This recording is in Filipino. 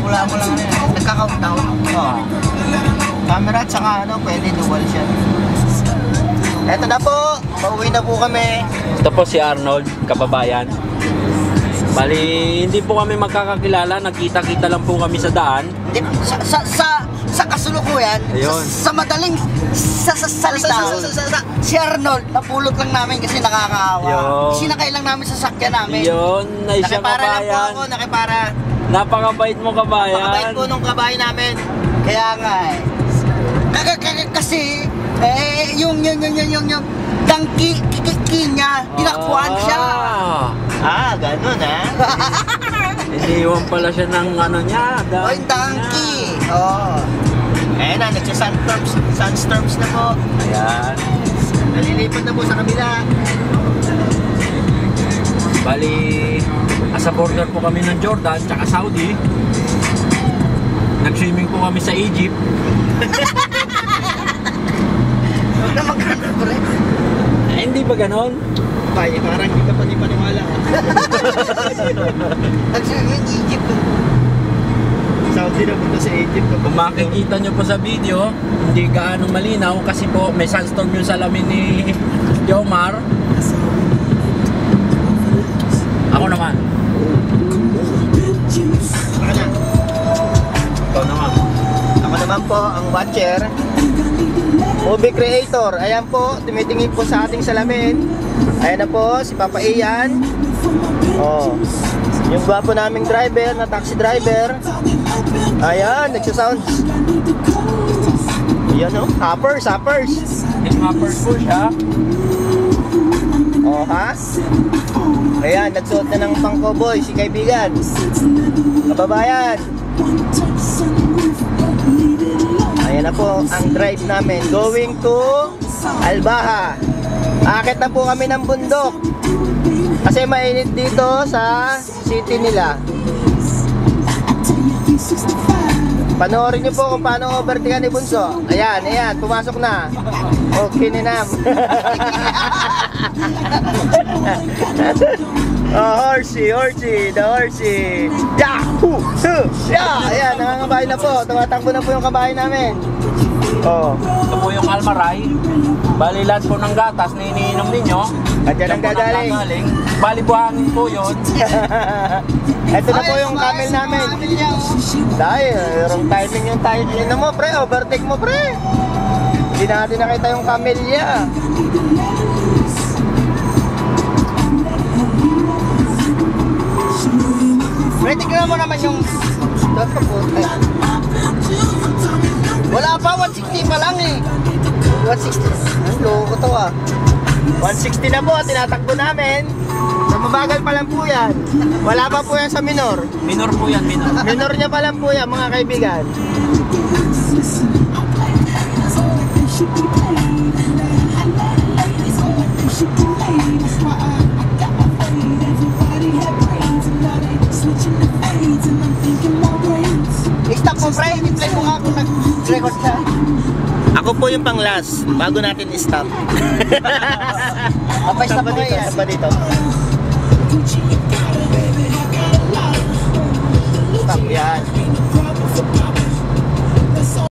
wala mo lang nagka-countdown. Oo. Camera at saka ano, pwede dual siya. Eto na po, pauwi na po kami. Ito po si Arnold, kababayan. Bali, hindi po kami magkakakilala, nagkita-kita lang po kami sa daan. Sa kasulukuyan, sa madaling salita, si Arnold, napulot lang namin kasi nakakaawa. Sinakay lang namin sa sakyan namin. Yun, na siya nakipara kabayan. Lang po ako, nakipara. Napakabait mo, kabayan. Napakabait po nung kabayan namin. Kaya nga kasi, yung dangki niya, tinakuan siya. Ganun Iniwan pala siya ng ano niya. Yung dangki. Ayan na, nagsa-sunstorms na po. Ayan. Nalilipat na po sa kabila. Bali, asa border po kami ng Jordan tsaka Saudi. Nag-swimming po kami sa Egypt. Huwag na magkano, pre. Hindi ba ganon? Parang hindi ka paniwala. Nag-swimming Egypt. Saudi na punta sa Egypt. Kung makikita nyo po sa video, hindi gaano malinaw kasi po may sandstorm yung salamin ni Jomar. Ako naman. Ikaw naman. Ako naman po, ang watcher. Movie creator. Ayan po, tumitingin po sa ating salamin. Ayan na po, si Papa Ian. Yung gwapo naming driver, na taxi driver. Ayan, nagsasound. Ayan hoppers. Yung hoppers po siya. Ayan, nagsuot na ng pang-cowboy si kaibigan. Kababayan. Ayan na po ang drive namin. Going to Albaha. Akit na po kami ng bundok. Kasi mainit dito sa city nila. Panoorin niyo po kung paano overtaken ni Bunso. Ayan, pumasok na. Okay ni Nam. Horsey, the horsey. Yahoo! Ayan, nangangabahay na po. Tumatakbo na po yung kabahay namin. Ito po yung Almaray. Bali lahat po ng gatas na iniinom ninyo. Andiyan ang gagaling. Bali buhangin po yun. Ito na po yung camel namin. Dahil, wrong timing yung timing mo, pre. Overtake mo, pre. Hindi natin nakita yung camellia. Pre, tignan mo naman yung wala pa, 160 pa lang 160. Ang loko to 160 na po, tinatakbo namin. Sa mabagal pa lang po yan. Wala pa po yan sa minor. Minor po yan, minor. Minor niya pa lang po yan, mga kaibigan. I-stop mo, pre. I-play mo nga kung nag-record siya. Ako po yung pang last, bago natin i-stop. Stop mo dito, stop dito. Stop yan.